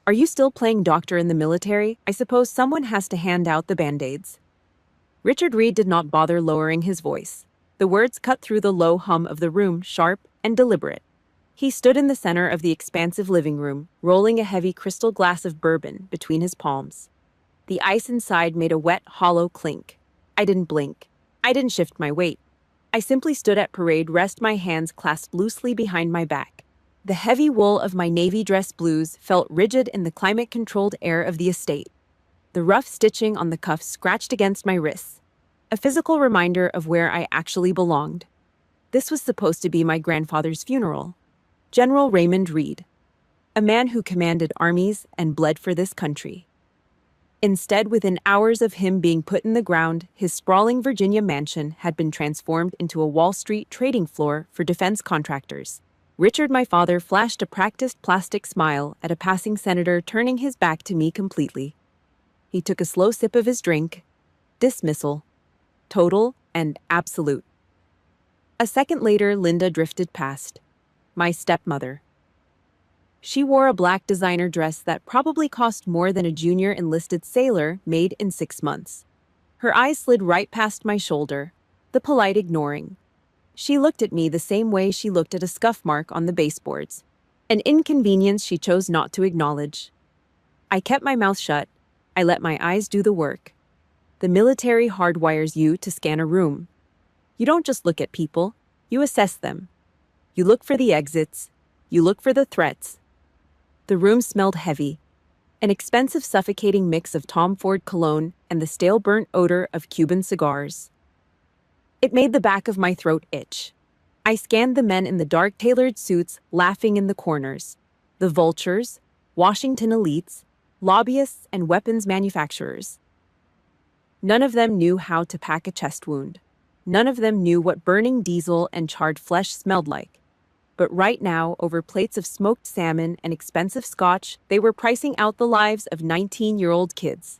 Are you still playing doctor in the military? I suppose someone has to hand out the band-aids. Richard Reed did not bother lowering his voice. The words cut through the low hum of the room, sharp and deliberate. He stood in the center of the expansive living room, rolling a heavy crystal glass of bourbon between his palms. The ice inside made a wet, hollow clink. I didn't blink. I didn't shift my weight. I simply stood at parade rest, my hands clasped loosely behind my back. The heavy wool of my navy dress blues felt rigid in the climate-controlled air of the estate. The rough stitching on the cuffs scratched against my wrists, a physical reminder of where I actually belonged. This was supposed to be my grandfather's funeral. General Raymond Reed, a man who commanded armies and bled for this country. Instead, within hours of him being put in the ground, his sprawling Virginia mansion had been transformed into a Wall Street trading floor for defense contractors. Richard, my father, flashed a practiced plastic smile at a passing senator, turning his back to me completely. He took a slow sip of his drink. Dismissal. Total and absolute. A second later, Linda drifted past. My stepmother. She wore a black designer dress that probably cost more than a junior enlisted sailor made in 6 months. Her eyes slid right past my shoulder, the polite ignoring. She looked at me the same way she looked at a scuff mark on the baseboards, an inconvenience she chose not to acknowledge. I kept my mouth shut. I let my eyes do the work. The military hardwires you to scan a room. You don't just look at people, you assess them. You look for the exits, you look for the threats. The room smelled heavy, an expensive suffocating mix of Tom Ford cologne and the stale burnt odor of Cuban cigars. It made the back of my throat itch. I scanned the men in the dark tailored suits laughing in the corners, the vultures, Washington elites, lobbyists and weapons manufacturers. None of them knew how to pack a chest wound. None of them knew what burning diesel and charred flesh smelled like. But right now, over plates of smoked salmon and expensive scotch, they were pricing out the lives of 19-year-old kids,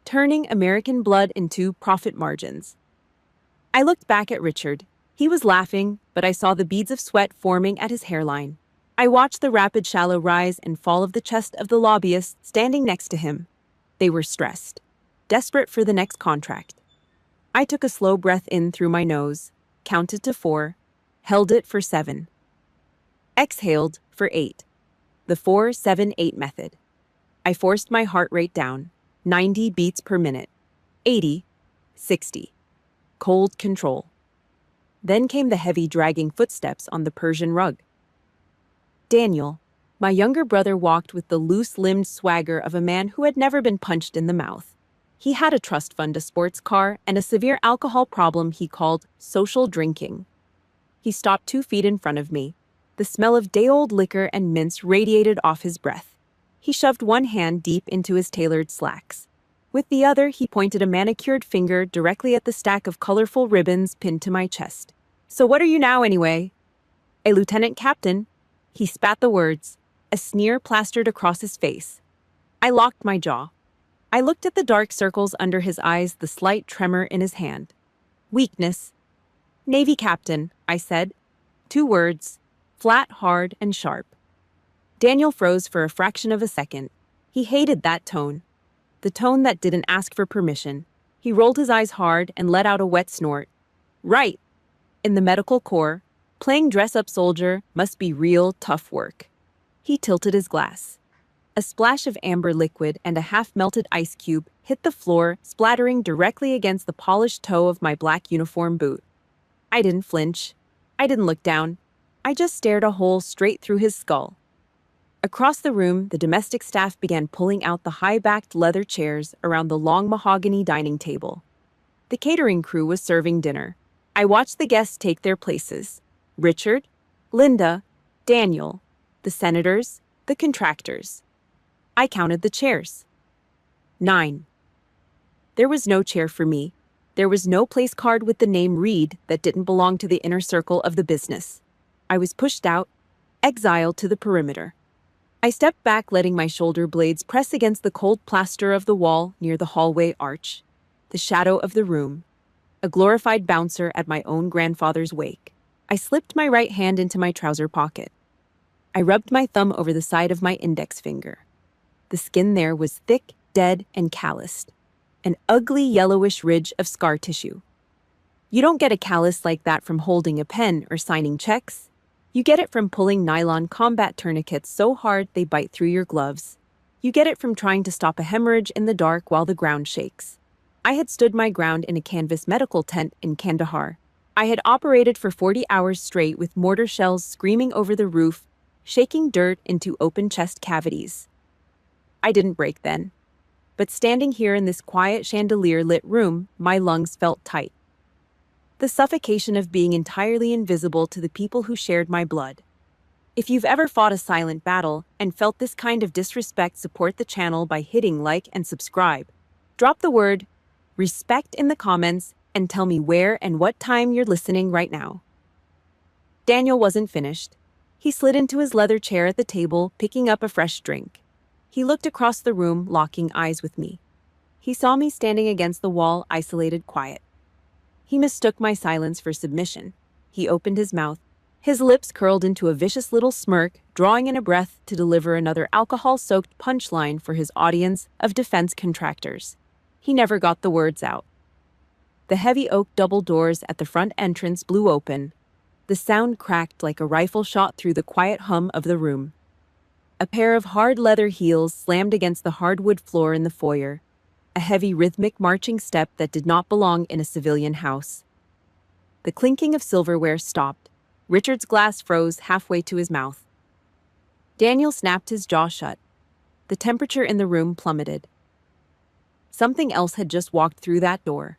turning American blood into profit margins. I looked back at Richard. He was laughing, but I saw the beads of sweat forming at his hairline. I watched the rapid shallow rise and fall of the chest of the lobbyist standing next to him. They were stressed, desperate for the next contract. I took a slow breath in through my nose, counted to 4, held it for 7. Exhaled for 8. The 4-7-8 method. I forced my heart rate down, 90 beats per minute, 80, 60. Cold control. Then came the heavy dragging footsteps on the Persian rug. Daniel, my younger brother, walked with the loose-limbed swagger of a man who had never been punched in the mouth. He had a trust fund, a sports car, and a severe alcohol problem he called social drinking. He stopped 2 feet in front of me. The smell of day-old liquor and mints radiated off his breath. He shoved one hand deep into his tailored slacks. With the other, he pointed a manicured finger directly at the stack of colorful ribbons pinned to my chest. "So what are you now, anyway?" "A lieutenant captain." He spat the words, a sneer plastered across his face. I locked my jaw. I looked at the dark circles under his eyes, the slight tremor in his hand. Weakness. "Navy captain," I said. 2 words, flat, hard, and sharp. Daniel froze for a fraction of a second. He hated that tone. The tone that didn't ask for permission. He rolled his eyes hard and let out a wet snort. "Right. In the medical corps, playing dress-up soldier must be real tough work." He tilted his glass. A splash of amber liquid and a half-melted ice cube hit the floor, splattering directly against the polished toe of my black uniform boot. I didn't flinch. I didn't look down. I just stared a hole straight through his skull. Across the room, the domestic staff began pulling out the high-backed leather chairs around the long mahogany dining table. The catering crew was serving dinner. I watched the guests take their places. Richard, Linda, Daniel, the senators, the contractors. I counted the chairs. 9. There was no chair for me. There was no place card with the name Reed that didn't belong to the inner circle of the business. I was pushed out, exiled to the perimeter. I stepped back, letting my shoulder blades press against the cold plaster of the wall near the hallway arch, the shadow of the room, a glorified bouncer at my own grandfather's wake. I slipped my right hand into my trouser pocket. I rubbed my thumb over the side of my index finger. The skin there was thick, dead, and calloused. An ugly yellowish ridge of scar tissue. You don't get a callus like that from holding a pen or signing checks. You get it from pulling nylon combat tourniquets so hard they bite through your gloves. You get it from trying to stop a hemorrhage in the dark while the ground shakes. I had stood my ground in a canvas medical tent in Kandahar. I had operated for 40 hours straight with mortar shells screaming over the roof, shaking dirt into open chest cavities. I didn't break then. But standing here in this quiet chandelier-lit room, my lungs felt tight. The suffocation of being entirely invisible to the people who shared my blood. If you've ever fought a silent battle and felt this kind of disrespect, support the channel by hitting like and subscribe. Drop the word respect in the comments and tell me where and what time you're listening right now. Daniel wasn't finished. He slid into his leather chair at the table, picking up a fresh drink. He looked across the room, locking eyes with me. He saw me standing against the wall, isolated, quiet. He mistook my silence for submission. He opened his mouth. His lips curled into a vicious little smirk, drawing in a breath to deliver another alcohol-soaked punchline for his audience of defense contractors. He never got the words out. The heavy oak double doors at the front entrance blew open. The sound cracked like a rifle shot through the quiet hum of the room. A pair of hard leather heels slammed against the hardwood floor in the foyer, a heavy rhythmic marching step that did not belong in a civilian house. The clinking of silverware stopped. Richard's glass froze halfway to his mouth. Daniel snapped his jaw shut. The temperature in the room plummeted. Something else had just walked through that door.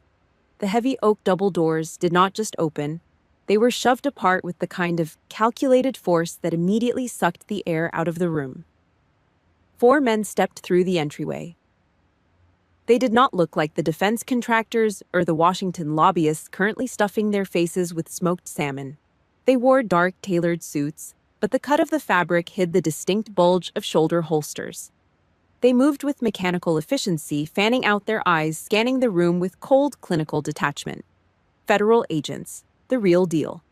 The heavy oak double doors did not just open, they were shoved apart with the kind of calculated force that immediately sucked the air out of the room. 4 men stepped through the entryway. They did not look like the defense contractors or the Washington lobbyists currently stuffing their faces with smoked salmon. They wore dark, tailored suits, but the cut of the fabric hid the distinct bulge of shoulder holsters. They moved with mechanical efficiency, fanning out their eyes, scanning the room with cold, clinical detachment. Federal agents, the real deal.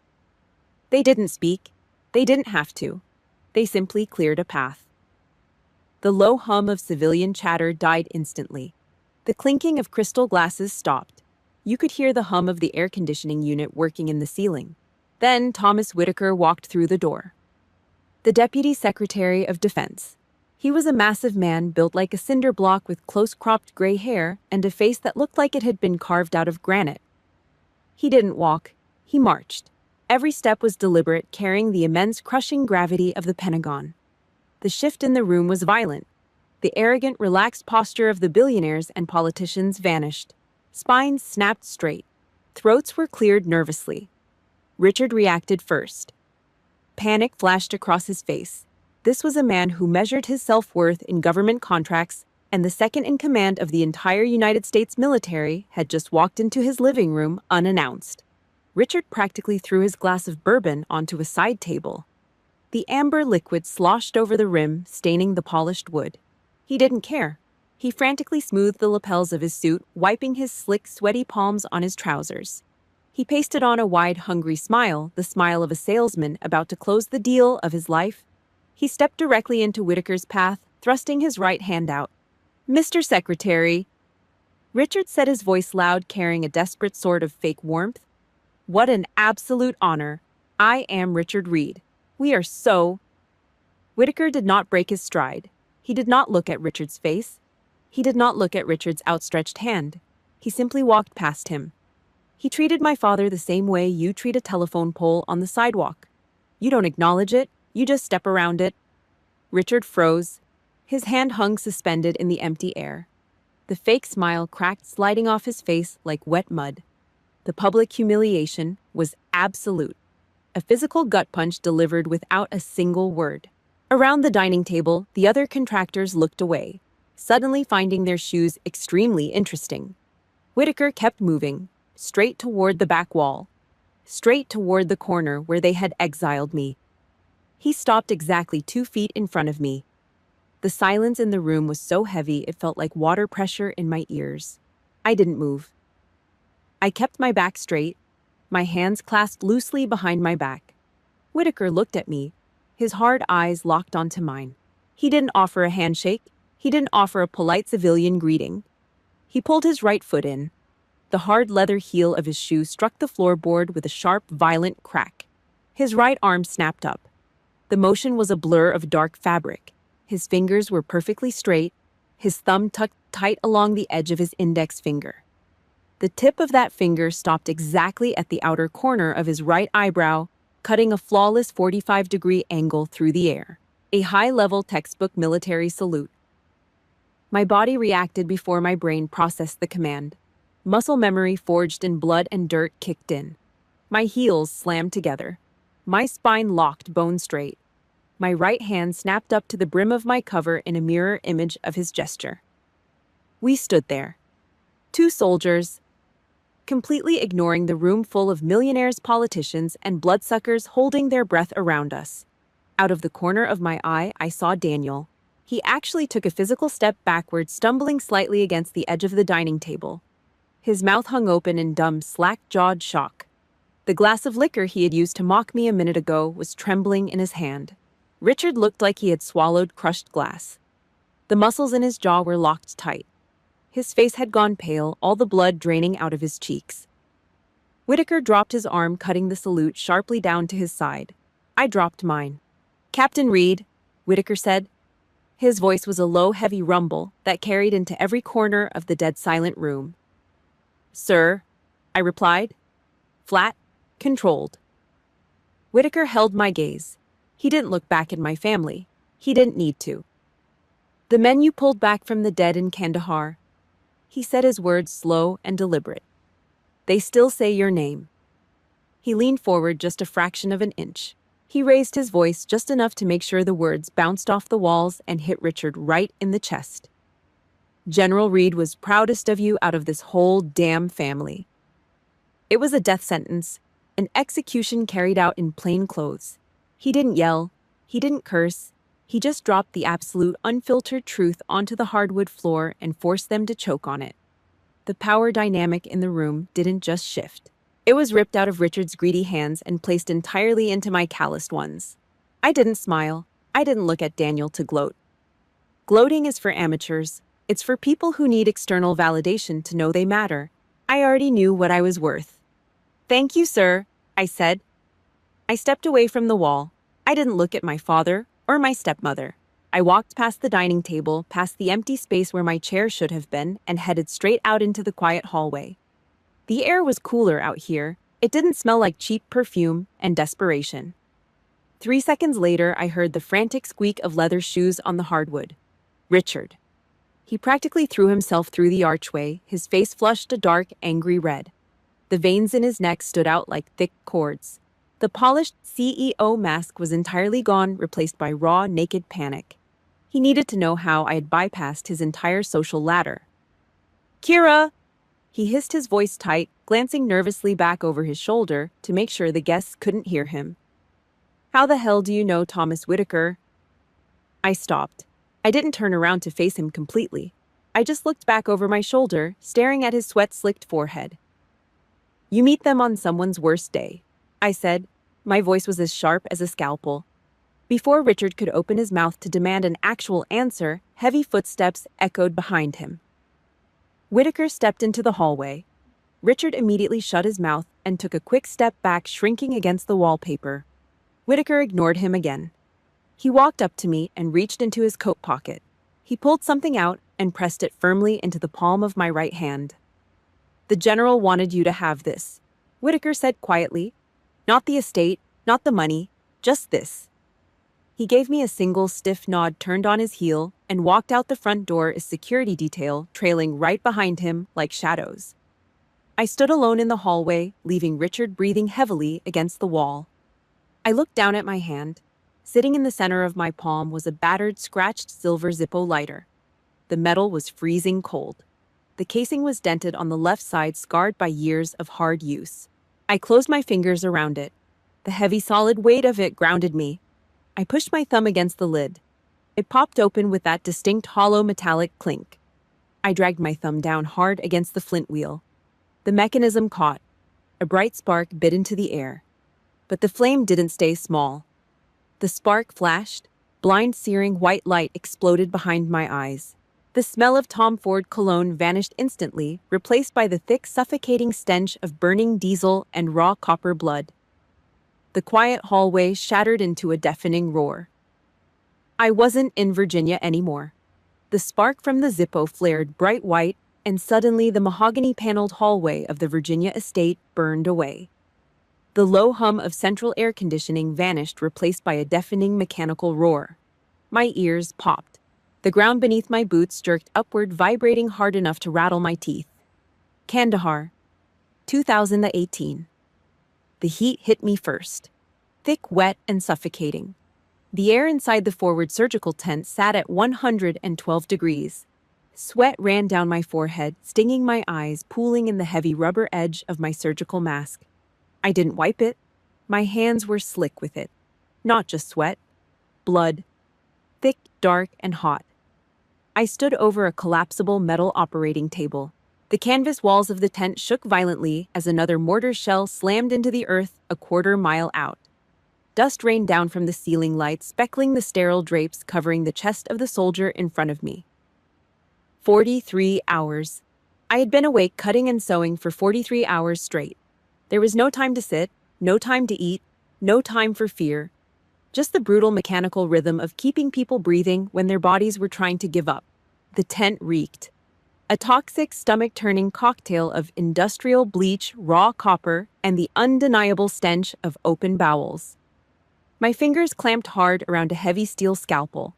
They didn't speak. They didn't have to. They simply cleared a path. The low hum of civilian chatter died instantly. The clinking of crystal glasses stopped. You could hear the hum of the air conditioning unit working in the ceiling. Then Thomas Whitaker walked through the door. The Deputy Secretary of Defense. He was a massive man built like a cinder block with close-cropped gray hair and a face that looked like it had been carved out of granite. He didn't walk. He marched. Every step was deliberate, carrying the immense crushing gravity of the Pentagon. The shift in the room was violent. The arrogant, relaxed posture of the billionaires and politicians vanished. Spines snapped straight. Throats were cleared nervously. Richard reacted first. Panic flashed across his face. This was a man who measured his self-worth in government contracts, and the second in command of the entire United States military had just walked into his living room unannounced. Richard practically threw his glass of bourbon onto a side table. The amber liquid sloshed over the rim, staining the polished wood. He didn't care. He frantically smoothed the lapels of his suit, wiping his slick, sweaty palms on his trousers. He pasted on a wide, hungry smile, the smile of a salesman about to close the deal of his life. He stepped directly into Whitaker's path, thrusting his right hand out. "Mr. Secretary." Richard said, his voice loud, carrying a desperate sort of fake warmth. "What an absolute honor. I am Richard Reed. We are so—" Whitaker did not break his stride. He did not look at Richard's face. He did not look at Richard's outstretched hand. He simply walked past him. He treated my father the same way you treat a telephone pole on the sidewalk. You don't acknowledge it. You just step around it. Richard froze. His hand hung suspended in the empty air. The fake smile cracked, sliding off his face like wet mud. The public humiliation was absolute. A physical gut punch delivered without a single word. Around the dining table, the other contractors looked away, suddenly finding their shoes extremely interesting. Whitaker kept moving, straight toward the back wall, straight toward the corner where they had exiled me. He stopped exactly 2 feet in front of me. The silence in the room was so heavy it felt like water pressure in my ears. I didn't move. I kept my back straight, my hands clasped loosely behind my back. Whitaker looked at me, his hard eyes locked onto mine. He didn't offer a handshake. He didn't offer a polite civilian greeting. He pulled his right foot in. The hard leather heel of his shoe struck the floorboard with a sharp, violent crack. His right arm snapped up. The motion was a blur of dark fabric. His fingers were perfectly straight, his thumb tucked tight along the edge of his index finger. The tip of that finger stopped exactly at the outer corner of his right eyebrow, cutting a flawless 45-degree angle through the air. A high-level textbook military salute. My body reacted before my brain processed the command. Muscle memory forged in blood and dirt kicked in. My heels slammed together. My spine locked bone straight. My right hand snapped up to the brim of my cover in a mirror image of his gesture. We stood there. Two soldiers, completely ignoring the room full of millionaires, politicians, and bloodsuckers holding their breath around us. Out of the corner of my eye, I saw Daniel. He actually took a physical step backward, stumbling slightly against the edge of the dining table. His mouth hung open in dumb, slack-jawed shock. The glass of liquor he had used to mock me a minute ago was trembling in his hand. Richard looked like he had swallowed crushed glass. The muscles in his jaw were locked tight. His face had gone pale, all the blood draining out of his cheeks. Whitaker dropped his arm, cutting the salute sharply down to his side. I dropped mine. "Captain Reed," Whitaker said. His voice was a low, heavy rumble that carried into every corner of the dead-silent room. "Sir," I replied. Flat, controlled. Whitaker held my gaze. He didn't look back at my family. He didn't need to. "The men you pulled back from the dead in Kandahar," he said, his words slow and deliberate. "They still say your name." He leaned forward just a fraction of an inch. He raised his voice just enough to make sure the words bounced off the walls and hit Richard right in the chest. "General Reed was proudest of you out of this whole damn family." It was a death sentence, an execution carried out in plain clothes. He didn't yell, he didn't curse, he just dropped the absolute, unfiltered truth onto the hardwood floor and forced them to choke on it. The power dynamic in the room didn't just shift. It was ripped out of Richard's greedy hands and placed entirely into my calloused ones. I didn't smile. I didn't look at Daniel to gloat. Gloating is for amateurs. It's for people who need external validation to know they matter. I already knew what I was worth. "Thank you, sir," I said. I stepped away from the wall. I didn't look at my father or my stepmother. I walked past the dining table, past the empty space where my chair should have been, and headed straight out into the quiet hallway. The air was cooler out here. It didn't smell like cheap perfume and desperation. 3 seconds later, I heard the frantic squeak of leather shoes on the hardwood. Richard. He practically threw himself through the archway, his face flushed a dark, angry red. The veins in his neck stood out like thick cords. The polished CEO mask was entirely gone, replaced by raw, naked panic. He needed to know how I had bypassed his entire social ladder. "Kira!" He hissed, his voice tight, glancing nervously back over his shoulder to make sure the guests couldn't hear him. "How the hell do you know Thomas Whitaker?" I stopped. I didn't turn around to face him completely. I just looked back over my shoulder, staring at his sweat-slicked forehead. "You meet them on someone's worst day," I said. My voice was as sharp as a scalpel. Before Richard could open his mouth to demand an actual answer, heavy footsteps echoed behind him. Whitaker stepped into the hallway. Richard immediately shut his mouth and took a quick step back, shrinking against the wallpaper. Whitaker ignored him again. He walked up to me and reached into his coat pocket. He pulled something out and pressed it firmly into the palm of my right hand. "The general wanted you to have this," Whitaker said quietly. "Not the estate, not the money, just this." He gave me a single stiff nod, turned on his heel, and walked out the front door, his security detail trailing right behind him like shadows. I stood alone in the hallway, leaving Richard breathing heavily against the wall. I looked down at my hand. Sitting in the center of my palm was a battered, scratched silver Zippo lighter. The metal was freezing cold. The casing was dented on the left side, scarred by years of hard use. I closed my fingers around it. The heavy, solid weight of it grounded me. I pushed my thumb against the lid. It popped open with that distinct hollow metallic clink. I dragged my thumb down hard against the flint wheel. The mechanism caught. A bright spark bit into the air. But the flame didn't stay small. The spark flashed, Blind, searing white light exploded behind my eyes. The smell of Tom Ford cologne vanished instantly, replaced by the thick, suffocating stench of burning diesel and raw copper blood. The quiet hallway shattered into a deafening roar. I wasn't in Virginia anymore. The spark from the Zippo flared bright white, and suddenly the mahogany-paneled hallway of the Virginia estate burned away. The low hum of central air conditioning vanished, replaced by a deafening mechanical roar. My ears popped. The ground beneath my boots jerked upward, vibrating hard enough to rattle my teeth. Kandahar, 2018. The heat hit me first. Thick, wet, and suffocating. The air inside the forward surgical tent sat at 112 degrees. Sweat ran down my forehead, stinging my eyes, pooling in the heavy rubber edge of my surgical mask. I didn't wipe it. My hands were slick with it. Not just sweat. Blood. Thick, dark, and hot. I stood over a collapsible metal operating table. The canvas walls of the tent shook violently as another mortar shell slammed into the earth a quarter-mile out. Dust rained down from the ceiling lights, speckling the sterile drapes covering the chest of the soldier in front of me. 43 hours. I had been awake cutting and sewing for 43 hours straight. There was no time to sit, no time to eat, no time for fear. Just the brutal mechanical rhythm of keeping people breathing when their bodies were trying to give up. The tent reeked. A toxic, stomach-turning cocktail of industrial bleach, raw copper, and the undeniable stench of open bowels. My fingers clamped hard around a heavy steel scalpel.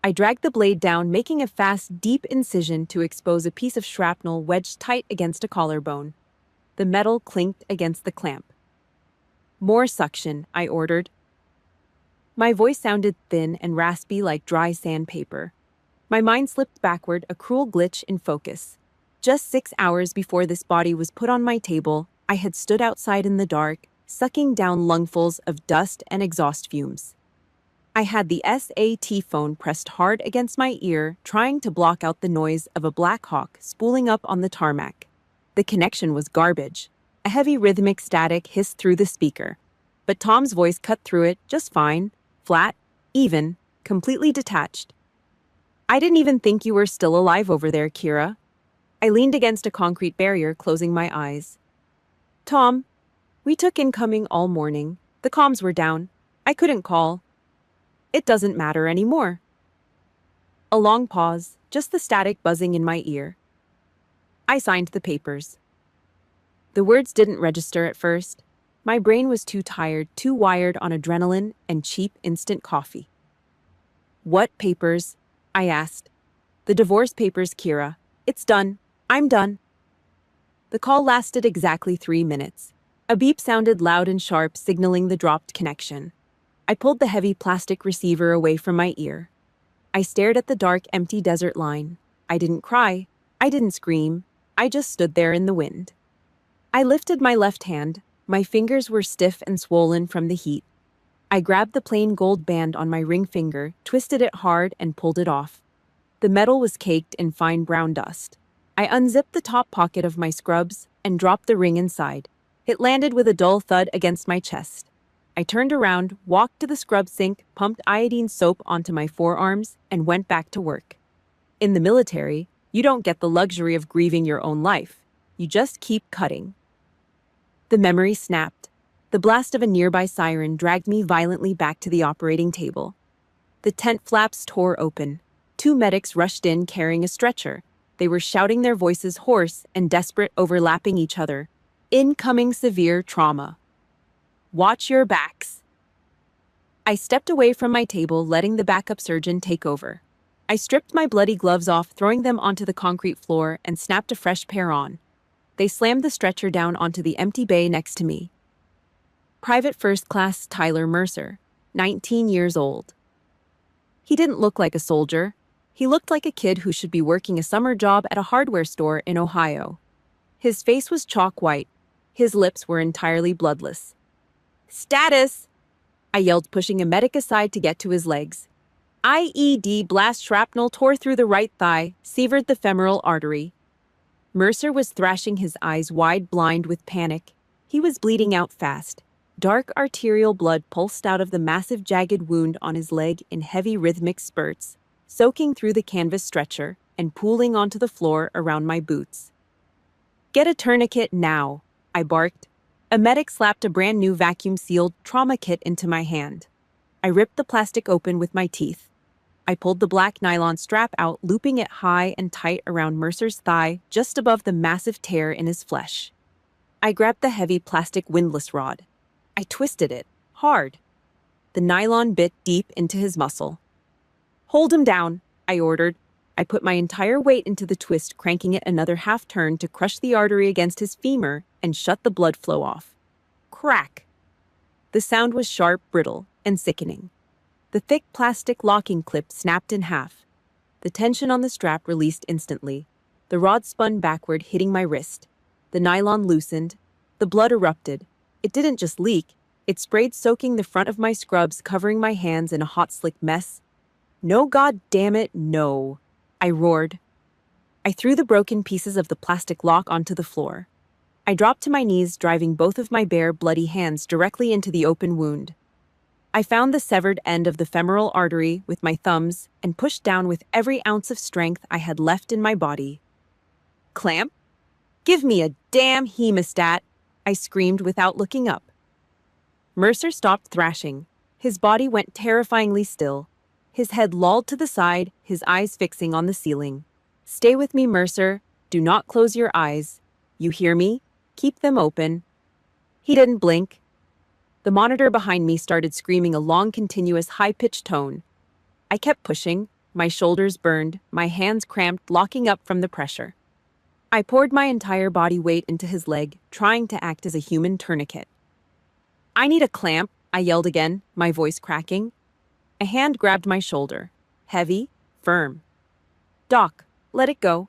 I dragged the blade down, making a fast, deep incision to expose a piece of shrapnel wedged tight against a collarbone. The metal clinked against the clamp. "More suction," I ordered. My voice sounded thin and raspy like dry sandpaper. My mind slipped backward, a cruel glitch in focus. Just 6 hours before this body was put on my table, I had stood outside in the dark, sucking down lungfuls of dust and exhaust fumes. I had the SAT phone pressed hard against my ear, trying to block out the noise of a Black Hawk spooling up on the tarmac. The connection was garbage. A heavy rhythmic static hissed through the speaker. But Tom's voice cut through it just fine, flat, even, completely detached. "I didn't even think you were still alive over there, Kira." I leaned against a concrete barrier, closing my eyes. "Tom, we took incoming all morning. The comms were down. I couldn't call. It doesn't matter anymore." A long pause, just the static buzzing in my ear. I signed the papers. The words didn't register at first. My brain was too tired, too wired on adrenaline and cheap instant coffee. "What papers?" I asked. "The divorce papers, Kira. It's done. I'm done." The call lasted exactly 3 minutes. A beep sounded loud and sharp, signaling the dropped connection. I pulled the heavy plastic receiver away from my ear. I stared at the dark, empty desert line. I didn't cry. I didn't scream. I just stood there in the wind. I lifted my left hand. My fingers were stiff and swollen from the heat. I grabbed the plain gold band on my ring finger, twisted it hard, and pulled it off. The metal was caked in fine brown dust. I unzipped the top pocket of my scrubs and dropped the ring inside. It landed with a dull thud against my chest. I turned around, walked to the scrub sink, pumped iodine soap onto my forearms, and went back to work. In the military, you don't get the luxury of grieving your own life. You just keep cutting. The memory snapped. The blast of a nearby siren dragged me violently back to the operating table. The tent flaps tore open. 2 medics rushed in carrying a stretcher. They were shouting, their voices hoarse and desperate, overlapping each other. "Incoming severe trauma. Watch your backs." I stepped away from my table, letting the backup surgeon take over. I stripped my bloody gloves off, throwing them onto the concrete floor, and snapped a fresh pair on. They slammed the stretcher down onto the empty bay next to me. Private First Class Tyler Mercer, 19 years old. He didn't look like a soldier. He looked like a kid who should be working a summer job at a hardware store in Ohio. His face was chalk white. His lips were entirely bloodless. "Status!" I yelled, pushing a medic aside to get to his legs. IED blast shrapnel tore through the right thigh, severed the femoral artery. Mercer was thrashing, his eyes wide, blind with panic. He was bleeding out fast. Dark arterial blood pulsed out of the massive jagged wound on his leg in heavy rhythmic spurts, soaking through the canvas stretcher and pooling onto the floor around my boots. "Get a tourniquet now," I barked. A medic slapped a brand new vacuum-sealed trauma kit into my hand. I ripped the plastic open with my teeth. I pulled the black nylon strap out, looping it high and tight around Mercer's thigh, just above the massive tear in his flesh. I grabbed the heavy plastic windlass rod. I twisted it, hard. The nylon bit deep into his muscle. "Hold him down," I ordered. I put my entire weight into the twist, cranking it another half turn to crush the artery against his femur and shut the blood flow off. Crack! The sound was sharp, brittle, and sickening. The thick plastic locking clip snapped in half. The tension on the strap released instantly. The rod spun backward, hitting my wrist. The nylon loosened. The blood erupted. It didn't just leak. It sprayed, soaking the front of my scrubs, covering my hands in a hot, slick mess. "No, God damn it, no!" I roared. I threw the broken pieces of the plastic lock onto the floor. I dropped to my knees, driving both of my bare, bloody hands directly into the open wound. I found the severed end of the femoral artery with my thumbs and pushed down with every ounce of strength I had left in my body. "Clamp? Give me a damn hemostat!" I screamed without looking up. Mercer stopped thrashing. His body went terrifyingly still. His head lolled to the side, his eyes fixing on the ceiling. "Stay with me, Mercer. Do not close your eyes. You hear me? Keep them open." He didn't blink. The monitor behind me started screaming a long, continuous, high-pitched tone. I kept pushing. My shoulders burned, my hands cramped, locking up from the pressure. I poured my entire body weight into his leg, trying to act as a human tourniquet. "I need a clamp," I yelled again, my voice cracking. A hand grabbed my shoulder. Heavy, firm. "Doc, let it go."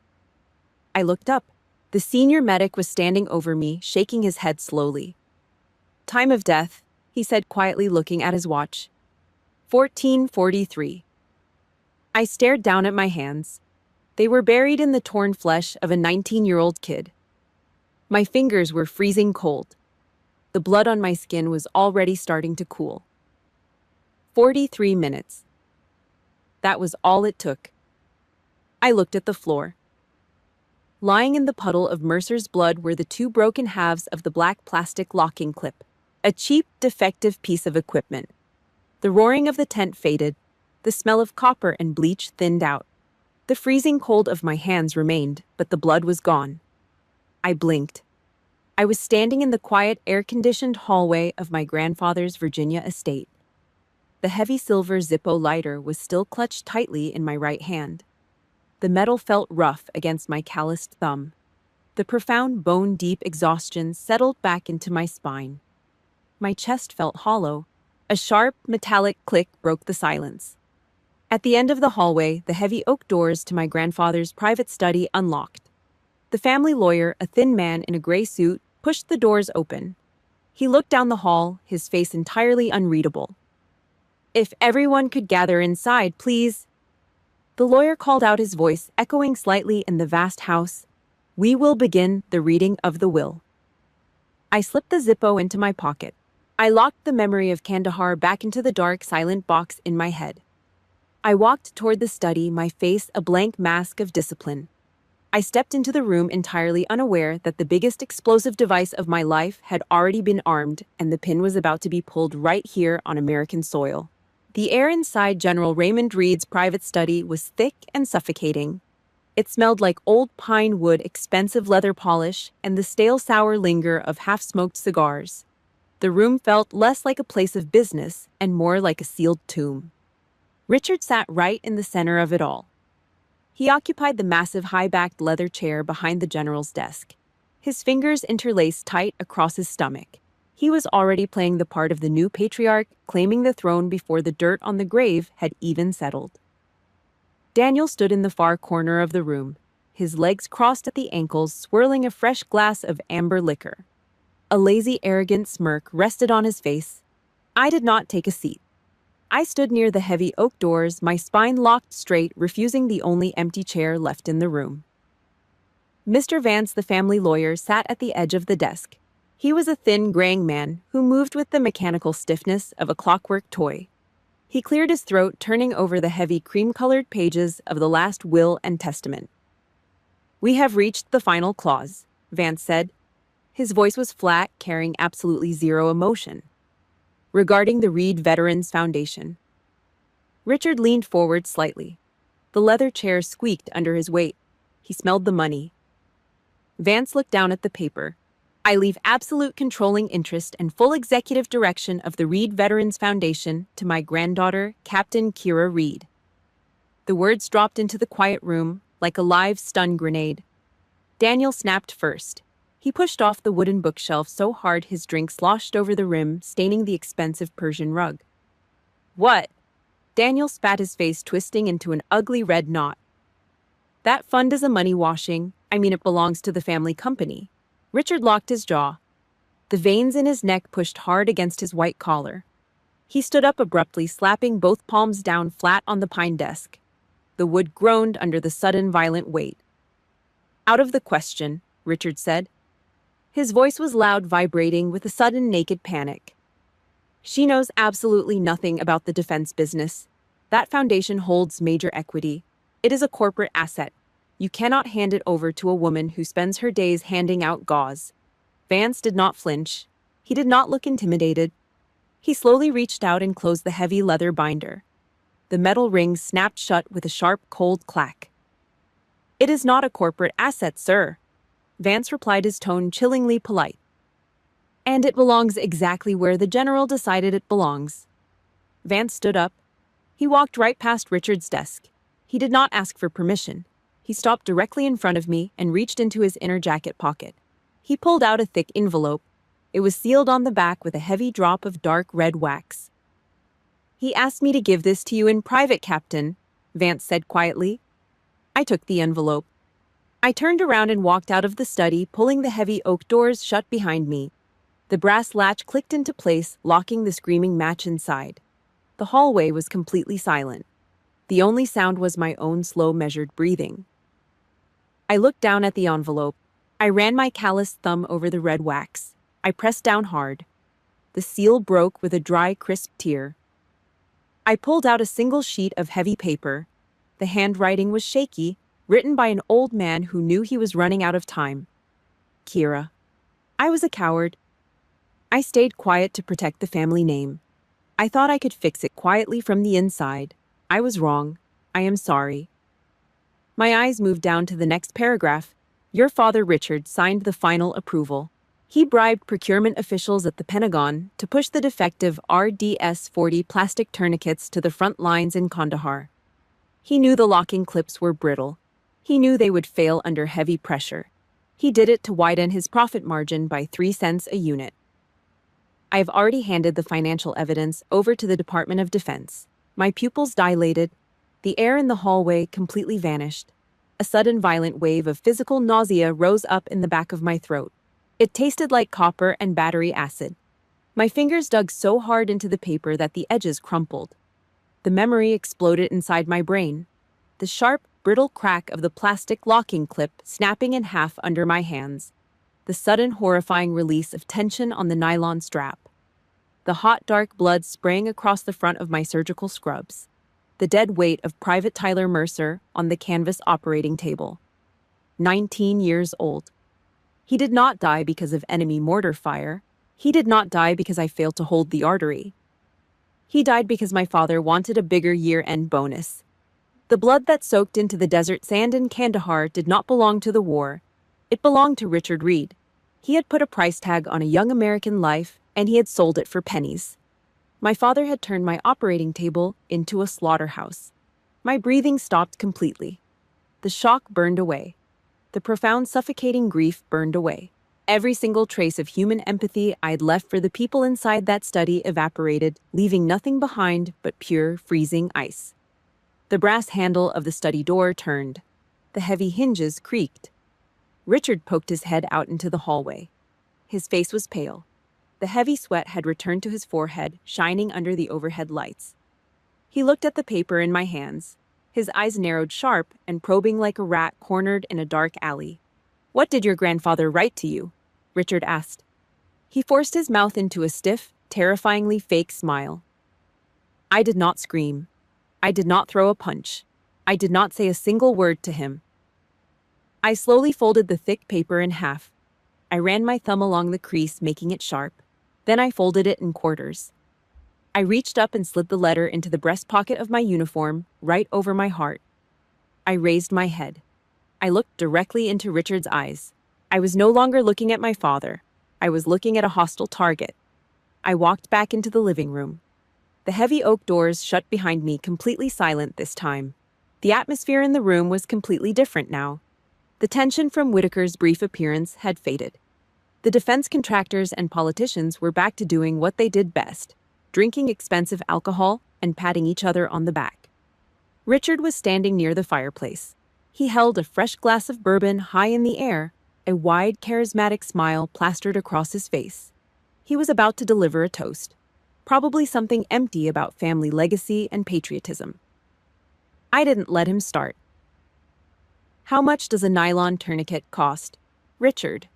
I looked up. The senior medic was standing over me, shaking his head slowly. "Time of death," he said quietly, looking at his watch. 14:43. I stared down at my hands. They were buried in the torn flesh of a 19-year-old kid. My fingers were freezing cold. The blood on my skin was already starting to cool. 43 minutes. That was all it took. I looked at the floor. Lying in the puddle of Mercer's blood were the two broken halves of the black plastic locking clip. A cheap, defective piece of equipment. The roaring of the tent faded. The smell of copper and bleach thinned out. The freezing cold of my hands remained, but the blood was gone. I blinked. I was standing in the quiet, air-conditioned hallway of my grandfather's Virginia estate. The heavy silver Zippo lighter was still clutched tightly in my right hand. The metal felt rough against my calloused thumb. The profound, bone-deep exhaustion settled back into my spine. My chest felt hollow. A sharp, metallic click broke the silence. At the end of the hallway, the heavy oak doors to my grandfather's private study unlocked. The family lawyer, a thin man in a gray suit, pushed the doors open. He looked down the hall, his face entirely unreadable. "If everyone could gather inside, please." The lawyer called out, his voice echoing slightly in the vast house. "We will begin the reading of the will." I slipped the Zippo into my pocket. I locked the memory of Kandahar back into the dark, silent box in my head. I walked toward the study, my face a blank mask of discipline. I stepped into the room entirely unaware that the biggest explosive device of my life had already been armed, and the pin was about to be pulled right here on American soil. The air inside General Raymond Reed's private study was thick and suffocating. It smelled like old pine wood, expensive leather polish, and the stale, sour linger of half-smoked cigars. The room felt less like a place of business and more like a sealed tomb. Richard sat right in the center of it all. He occupied the massive, high-backed leather chair behind the general's desk. His fingers interlaced tight across his stomach. He was already playing the part of the new patriarch, claiming the throne before the dirt on the grave had even settled. Daniel stood in the far corner of the room, his legs crossed at the ankles, swirling a fresh glass of amber liquor. A lazy, arrogant smirk rested on his face. I did not take a seat. I stood near the heavy oak doors, my spine locked straight, refusing the only empty chair left in the room. Mr. Vance, the family lawyer, sat at the edge of the desk. He was a thin, graying man who moved with the mechanical stiffness of a clockwork toy. He cleared his throat, turning over the heavy cream-colored pages of the last will and testament. "We have reached the final clause," Vance said. His voice was flat, carrying absolutely zero emotion. "Regarding the Reed Veterans Foundation." Richard leaned forward slightly. The leather chair squeaked under his weight. He smelled the money. Vance looked down at the paper. "I leave absolute controlling interest and full executive direction of the Reed Veterans Foundation to my granddaughter, Captain Kira Reed." The words dropped into the quiet room like a live stun grenade. Daniel snapped first. He pushed off the wooden bookshelf so hard his drink sloshed over the rim, staining the expensive Persian rug. "What?" Daniel spat, his face twisting into an ugly red knot. "That fund is a money-washing. It belongs to the family company." Richard locked his jaw. The veins in his neck pushed hard against his white collar. He stood up abruptly, slapping both palms down flat on the pine desk. The wood groaned under the sudden violent weight. "Out of the question," Richard said. His voice was loud, vibrating with a sudden naked panic. "She knows absolutely nothing about the defense business. That foundation holds major equity. It is a corporate asset. You cannot hand it over to a woman who spends her days handing out gauze." Vance did not flinch. He did not look intimidated. He slowly reached out and closed the heavy leather binder. The metal rings snapped shut with a sharp, cold clack. "It is not a corporate asset, sir," Vance replied, his tone chillingly polite. "And it belongs exactly where the general decided it belongs." Vance stood up. He walked right past Richard's desk. He did not ask for permission. He stopped directly in front of me and reached into his inner jacket pocket. He pulled out a thick envelope. It was sealed on the back with a heavy drop of dark red wax. "He asked me to give this to you in private, Captain," Vance said quietly. I took the envelope. I turned around and walked out of the study, pulling the heavy oak doors shut behind me. The brass latch clicked into place, locking the screaming match inside. The hallway was completely silent. The only sound was my own slow, measured breathing. I looked down at the envelope. I ran my calloused thumb over the red wax. I pressed down hard. The seal broke with a dry, crisp tear. I pulled out a single sheet of heavy paper. The handwriting was shaky, written by an old man who knew he was running out of time. Kira. I was a coward. I stayed quiet to protect the family name. I thought I could fix it quietly from the inside. I was wrong. I am sorry. My eyes moved down to the next paragraph. Your father, Richard, signed the final approval. He bribed procurement officials at the Pentagon to push the defective RDS-40 plastic tourniquets to the front lines in Kandahar. He knew the locking clips were brittle. He knew they would fail under heavy pressure. He did it to widen his profit margin by 3 cents a unit. I have already handed the financial evidence over to the Department of Defense. My pupils dilated. The air in the hallway completely vanished. A sudden violent wave of physical nausea rose up in the back of my throat. It tasted like copper and battery acid. My fingers dug so hard into the paper that the edges crumpled. The memory exploded inside my brain. The sharp, brittle crack of the plastic locking clip snapping in half under my hands. The sudden, horrifying release of tension on the nylon strap. The hot, dark blood spraying across the front of my surgical scrubs. The dead weight of Private Tyler Mercer on the canvas operating table. 19 years old. He did not die because of enemy mortar fire. He did not die because I failed to hold the artery. He died because my father wanted a bigger year-end bonus. The blood that soaked into the desert sand in Kandahar did not belong to the war. It belonged to Richard Reed. He had put a price tag on a young American life, and he had sold it for pennies. My father had turned my operating table into a slaughterhouse. My breathing stopped completely. The shock burned away. The profound, suffocating grief burned away. Every single trace of human empathy I'd left for the people inside that study evaporated, leaving nothing behind but pure, freezing ice. The brass handle of the study door turned. The heavy hinges creaked. Richard poked his head out into the hallway. His face was pale. The heavy sweat had returned to his forehead, shining under the overhead lights. He looked at the paper in my hands. His eyes narrowed sharp and probing like a rat cornered in a dark alley. "What did your grandfather write to you?" Richard asked. He forced his mouth into a stiff, terrifyingly fake smile. I did not scream. I did not throw a punch. I did not say a single word to him. I slowly folded the thick paper in half. I ran my thumb along the crease, making it sharp. Then I folded it in quarters. I reached up and slid the letter into the breast pocket of my uniform, right over my heart. I raised my head. I looked directly into Richard's eyes. I was no longer looking at my father. I was looking at a hostile target. I walked back into the living room. The heavy oak doors shut behind me, completely silent this time. The atmosphere in the room was completely different now. The tension from Whitaker's brief appearance had faded. The defense contractors and politicians were back to doing what they did best, drinking expensive alcohol and patting each other on the back. Richard was standing near the fireplace. He held a fresh glass of bourbon high in the air, a wide, charismatic smile plastered across his face. He was about to deliver a toast, probably something empty about family legacy and patriotism. I didn't let him start. How much does a nylon tourniquet cost, Richard?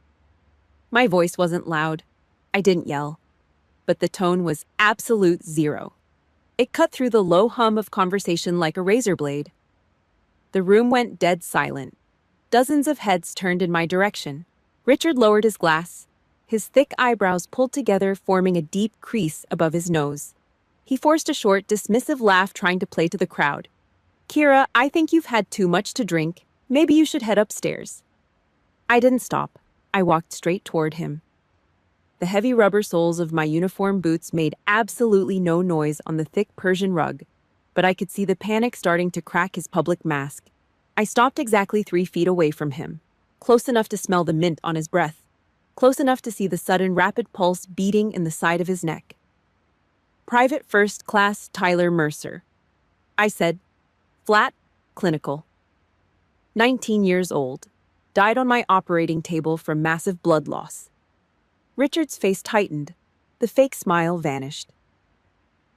My voice wasn't loud. I didn't yell. But the tone was absolute zero. It cut through the low hum of conversation like a razor blade. The room went dead silent. Dozens of heads turned in my direction. Richard lowered his glass. His thick eyebrows pulled together, forming a deep crease above his nose. He forced a short, dismissive laugh, trying to play to the crowd. Kira, I think you've had too much to drink. Maybe you should head upstairs. I didn't stop. I walked straight toward him. The heavy rubber soles of my uniform boots made absolutely no noise on the thick Persian rug, but I could see the panic starting to crack his public mask. I stopped exactly 3 feet away from him, close enough to smell the mint on his breath, close enough to see the sudden rapid pulse beating in the side of his neck. Private First Class Tyler Mercer, I said, flat, clinical. 19 years old, died on my operating table from massive blood loss. Richard's face tightened. The fake smile vanished.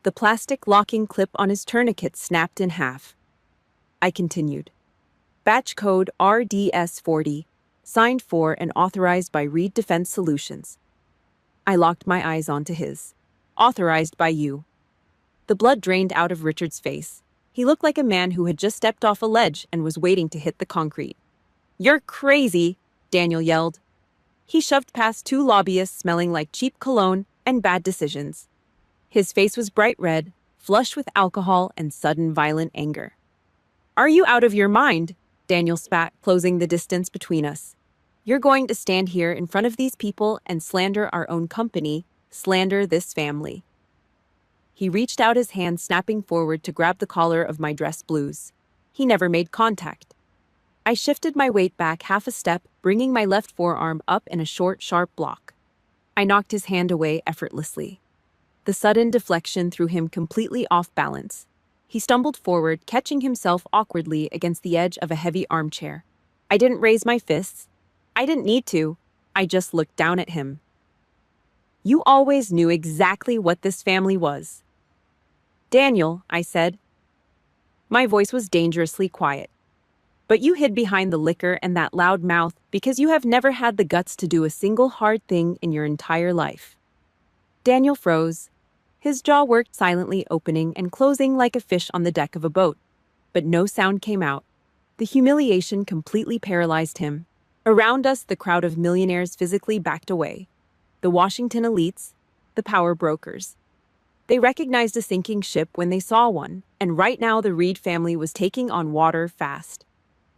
The plastic locking clip on his tourniquet snapped in half. I continued. Batch code RDS-40, signed for and authorized by Reed Defense Solutions. I locked my eyes onto his. Authorized by you. The blood drained out of Richard's face. He looked like a man who had just stepped off a ledge and was waiting to hit the concrete. You're crazy, Daniel yelled. He shoved past 2 lobbyists smelling like cheap cologne and bad decisions. His face was bright red, flushed with alcohol and sudden violent anger. Are you out of your mind? Daniel spat, closing the distance between us. You're going to stand here in front of these people and slander our own company, slander this family. He reached out his hand, snapping forward to grab the collar of my dress blues. He never made contact. I shifted my weight back half a step, bringing my left forearm up in a short, sharp block. I knocked his hand away effortlessly. The sudden deflection threw him completely off balance. He stumbled forward, catching himself awkwardly against the edge of a heavy armchair. I didn't raise my fists. I didn't need to. I just looked down at him. You always knew exactly what this family was. Daniel, I said. My voice was dangerously quiet. But you hid behind the liquor and that loud mouth because you have never had the guts to do a single hard thing in your entire life. Daniel froze. His jaw worked silently, opening and closing like a fish on the deck of a boat. But no sound came out. The humiliation completely paralyzed him. Around us, the crowd of millionaires physically backed away. The Washington elites, the power brokers. They recognized a sinking ship when they saw one, and right now the Reed family was taking on water fast.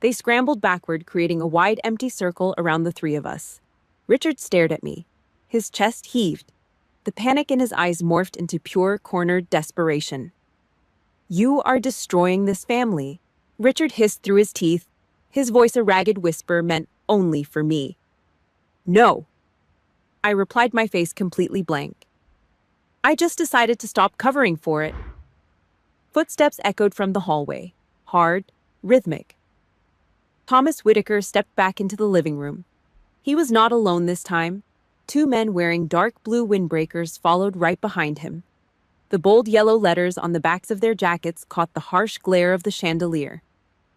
They scrambled backward, creating a wide, empty circle around the 3 of us. Richard stared at me. His chest heaved. The panic in his eyes morphed into pure, cornered desperation. You are destroying this family, Richard hissed through his teeth, his voice a ragged whisper meant only for me. No, I replied, my face completely blank. I just decided to stop covering for it. Footsteps echoed from the hallway, hard, rhythmic. Thomas Whitaker stepped back into the living room. He was not alone this time. 2 men wearing dark blue windbreakers followed right behind him. The bold yellow letters on the backs of their jackets caught the harsh glare of the chandelier.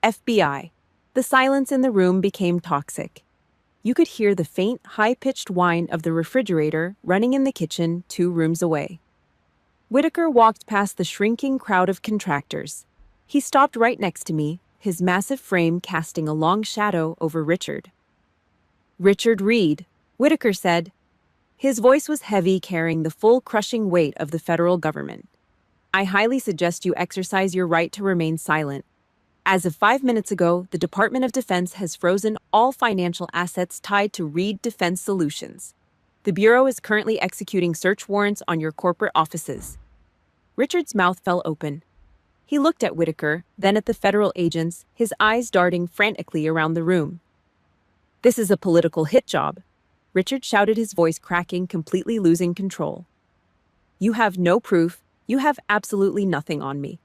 FBI. The silence in the room became toxic. You could hear the faint, high-pitched whine of the refrigerator running in the kitchen 2 rooms away. Whitaker walked past the shrinking crowd of contractors. He stopped right next to me, his massive frame casting a long shadow over Richard. "Richard Reed," Whitaker said. His voice was heavy, carrying the full crushing weight of the federal government. "I highly suggest you exercise your right to remain silent. As of 5 minutes ago, the Department of Defense has frozen all financial assets tied to Reed Defense Solutions. The Bureau is currently executing search warrants on your corporate offices." Richard's mouth fell open. He looked at Whitaker, then at the federal agents, his eyes darting frantically around the room. "This is a political hit job," Richard shouted, his voice cracking, completely losing control. "You have no proof. You have absolutely nothing on me."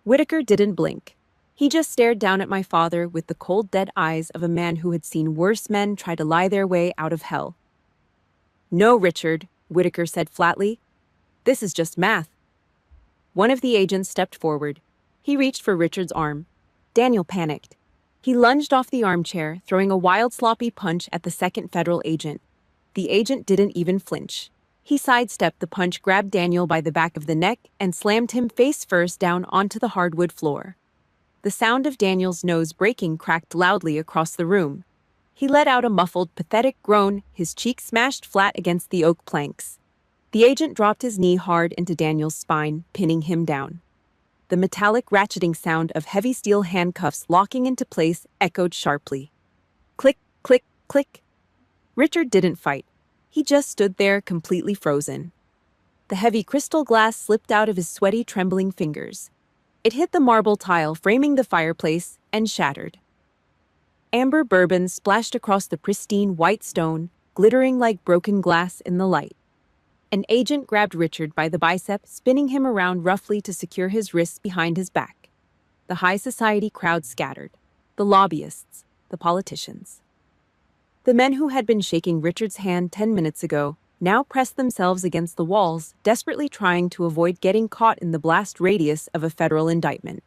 Whitaker didn't blink. He just stared down at my father with the cold, dead eyes of a man who had seen worse men try to lie their way out of hell. "No, Richard," Whitaker said flatly. "This is just math." One of the agents stepped forward. He reached for Richard's arm. Daniel panicked. He lunged off the armchair, throwing a wild, sloppy punch at the second federal agent. The agent didn't even flinch. He sidestepped the punch, grabbed Daniel by the back of the neck, and slammed him face first down onto the hardwood floor. The sound of Daniel's nose breaking cracked loudly across the room. He let out a muffled, pathetic groan, his cheek smashed flat against the oak planks. The agent dropped his knee hard into Daniel's spine, pinning him down. The metallic ratcheting sound of heavy steel handcuffs locking into place echoed sharply. Click, click, click. Richard didn't fight. He just stood there, completely frozen. The heavy crystal glass slipped out of his sweaty, trembling fingers. It hit the marble tile framing the fireplace and shattered. Amber bourbon splashed across the pristine white stone, glittering like broken glass in the light. An agent grabbed Richard by the bicep, spinning him around roughly to secure his wrists behind his back. The high society crowd scattered. The lobbyists, the politicians. The men who had been shaking Richard's hand 10 minutes ago now pressed themselves against the walls, desperately trying to avoid getting caught in the blast radius of a federal indictment.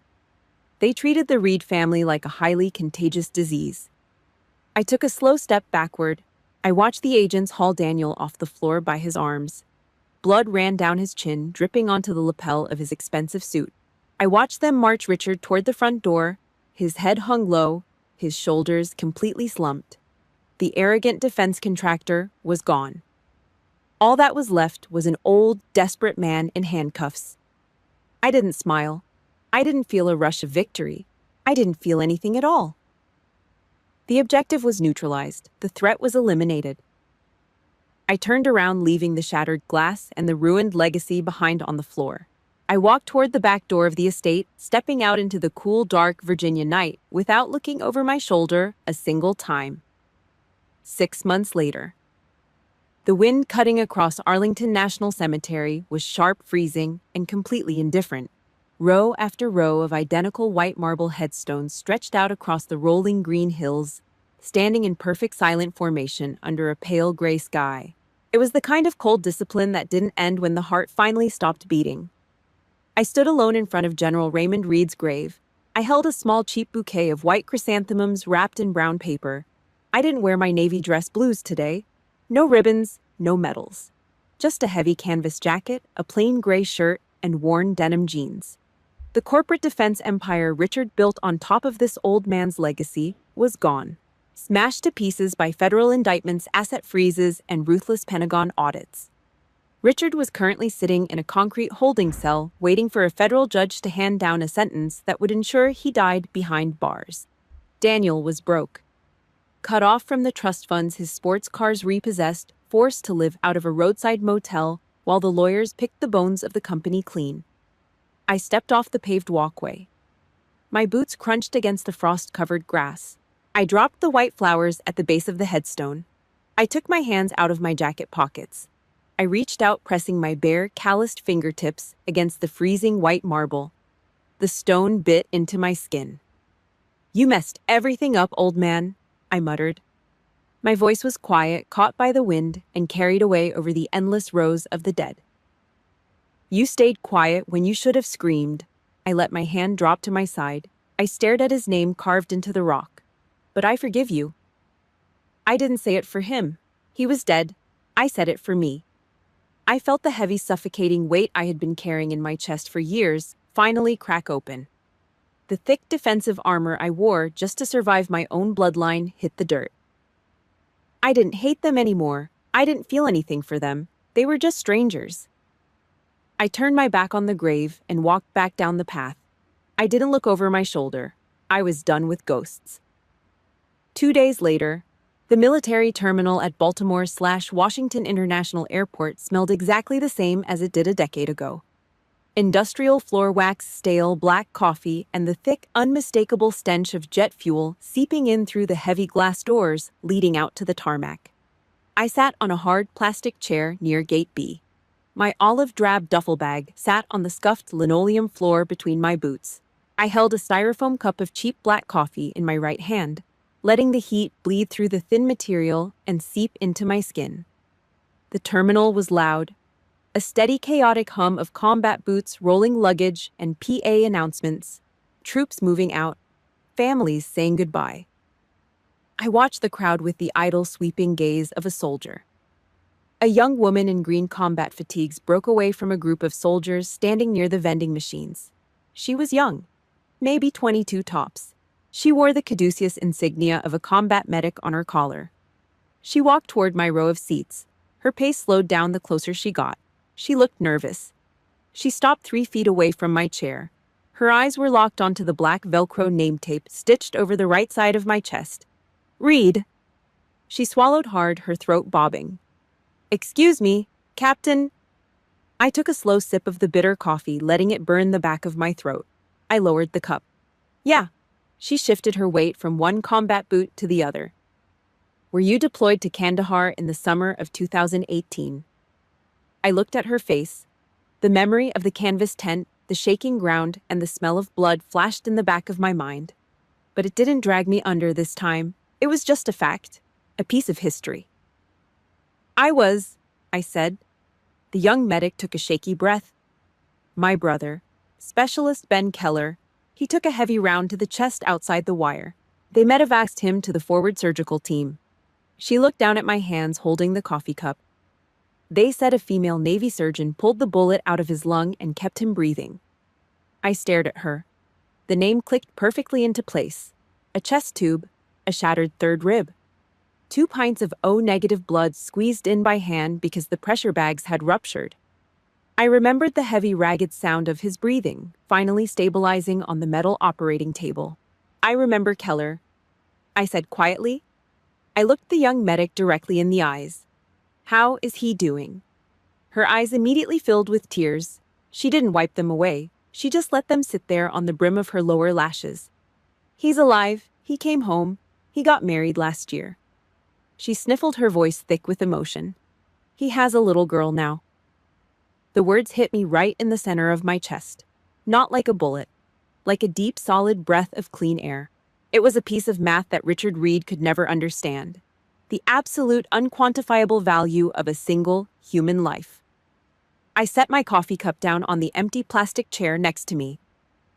They treated the Reed family like a highly contagious disease. I took a slow step backward. I watched the agents haul Daniel off the floor by his arms. Blood ran down his chin, dripping onto the lapel of his expensive suit. I watched them march Richard toward the front door, his head hung low, his shoulders completely slumped. The arrogant defense contractor was gone. All that was left was an old, desperate man in handcuffs. I didn't smile. I didn't feel a rush of victory. I didn't feel anything at all. The objective was neutralized. The threat was eliminated. I turned around, leaving the shattered glass and the ruined legacy behind on the floor. I walked toward the back door of the estate, stepping out into the cool, dark Virginia night without looking over my shoulder a single time. 6 months later. The wind cutting across Arlington National Cemetery was sharp, freezing, and completely indifferent. Row after row of identical white marble headstones stretched out across the rolling green hills, standing in perfect silent formation under a pale gray sky. It was the kind of cold discipline that didn't end when the heart finally stopped beating. I stood alone in front of General Raymond Reed's grave. I held a small, cheap bouquet of white chrysanthemums wrapped in brown paper. I didn't wear my navy dress blues today. No ribbons, no medals. Just a heavy canvas jacket, a plain gray shirt, and worn denim jeans. The corporate defense empire Richard built on top of this old man's legacy was gone. Smashed to pieces by federal indictments, asset freezes, and ruthless Pentagon audits. Richard was currently sitting in a concrete holding cell, waiting for a federal judge to hand down a sentence that would ensure he died behind bars. Daniel was broke. Cut off from the trust funds his sports cars repossessed, forced to live out of a roadside motel while the lawyers picked the bones of the company clean. I stepped off the paved walkway. My boots crunched against the frost-covered grass. I dropped the white flowers at the base of the headstone. I took my hands out of my jacket pockets. I reached out, pressing my bare, calloused fingertips against the freezing white marble. The stone bit into my skin. "You messed everything up, old man," I muttered. My voice was quiet, caught by the wind, and carried away over the endless rows of the dead. "You stayed quiet when you should have screamed." I let my hand drop to my side. I stared at his name carved into the rock. "But I forgive you." I didn't say it for him. He was dead. I said it for me. I felt the heavy, suffocating weight I had been carrying in my chest for years finally crack open. The thick defensive armor I wore just to survive my own bloodline hit the dirt. I didn't hate them anymore. I didn't feel anything for them. They were just strangers. I turned my back on the grave and walked back down the path. I didn't look over my shoulder. I was done with ghosts. 2 days later, the military terminal at Baltimore/Washington International Airport smelled exactly the same as it did a decade ago. Industrial floor wax, stale black coffee, and the thick, unmistakable stench of jet fuel seeping in through the heavy glass doors leading out to the tarmac. I sat on a hard plastic chair near Gate B. My olive-drab duffel bag sat on the scuffed linoleum floor between my boots. I held a styrofoam cup of cheap black coffee in my right hand, letting the heat bleed through the thin material and seep into my skin. The terminal was loud. A steady, chaotic hum of combat boots, rolling luggage, and PA announcements. Troops moving out. Families saying goodbye. I watched the crowd with the idle, sweeping gaze of a soldier. A young woman in green combat fatigues broke away from a group of soldiers standing near the vending machines. She was young, maybe 22 tops. She wore the caduceus insignia of a combat medic on her collar. She walked toward my row of seats. Her pace slowed down the closer she got. She looked nervous. She stopped 3 feet away from my chair. Her eyes were locked onto the black Velcro name tape stitched over the right side of my chest. "Reed." She swallowed hard, her throat bobbing. "Excuse me, Captain." I took a slow sip of the bitter coffee, letting it burn the back of my throat. I lowered the cup. "Yeah." She shifted her weight from one combat boot to the other. "Were you deployed to Kandahar in the summer of 2018? I looked at her face. The memory of the canvas tent, the shaking ground, and the smell of blood flashed in the back of my mind. But it didn't drag me under this time. It was just a fact, a piece of history. "I was," I said. The young medic took a shaky breath. "My brother, Specialist Ben Keller, he took a heavy round to the chest outside the wire. They medevaced him to the forward surgical team." She looked down at my hands holding the coffee cup. "They said a female Navy surgeon pulled the bullet out of his lung and kept him breathing." I stared at her. The name clicked perfectly into place. A chest tube, a shattered third rib. 2 pints of O-negative blood squeezed in by hand because the pressure bags had ruptured. I remembered the heavy, ragged sound of his breathing, finally stabilizing on the metal operating table. "I remember Keller," I said quietly. I looked the young medic directly in the eyes. "How is he doing?" Her eyes immediately filled with tears. She didn't wipe them away. She just let them sit there on the brim of her lower lashes. "He's alive. He came home. He got married last year." She sniffled, her voice thick with emotion. "He has a little girl now." The words hit me right in the center of my chest. Not like a bullet. Like a deep, solid breath of clean air. It was a piece of math that Richard Reed could never understand. The absolute, unquantifiable value of a single human life. I set my coffee cup down on the empty plastic chair next to me.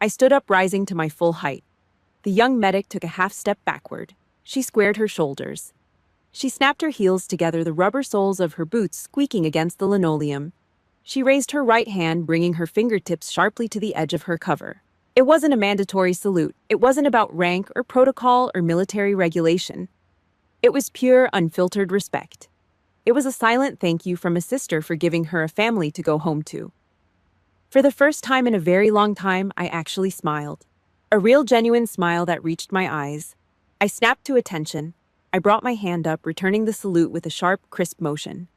I stood up, rising to my full height. The young medic took a half step backward. She squared her shoulders. She snapped her heels together, the rubber soles of her boots squeaking against the linoleum. She raised her right hand, bringing her fingertips sharply to the edge of her cover. It wasn't a mandatory salute. It wasn't about rank or protocol or military regulation. It was pure, unfiltered respect. It was a silent thank you from a sister for giving her a family to go home to. For the first time in a very long time, I actually smiled. A real, genuine smile that reached my eyes. I snapped to attention. I brought my hand up, returning the salute with a sharp, crisp motion.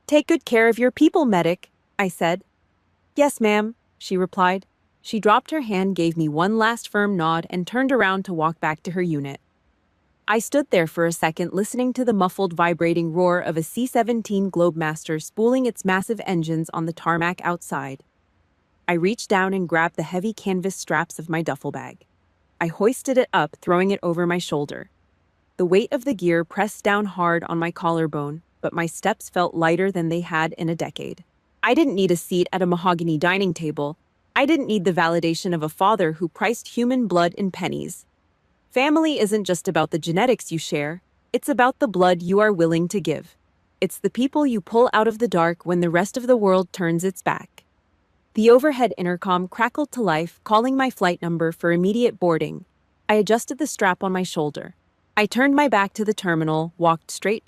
"Take good care of your people, medic," I said. "Yes, ma'am," she replied. She dropped her hand, gave me one last firm nod, and turned around to walk back to her unit. I stood there for a second, listening to the muffled, vibrating roar of a C-17 Globemaster spooling its massive engines on the tarmac outside. I reached down and grabbed the heavy canvas straps of my duffel bag. I hoisted it up, throwing it over my shoulder. The weight of the gear pressed down hard on my collarbone, but my steps felt lighter than they had in a decade. I didn't need a seat at a mahogany dining table. I didn't need the validation of a father who priced human blood in pennies. Family isn't just about the genetics you share. It's about the blood you are willing to give. It's the people you pull out of the dark when the rest of the world turns its back. The overhead intercom crackled to life, calling my flight number for immediate boarding. I adjusted the strap on my shoulder. I turned my back to the terminal, walked straight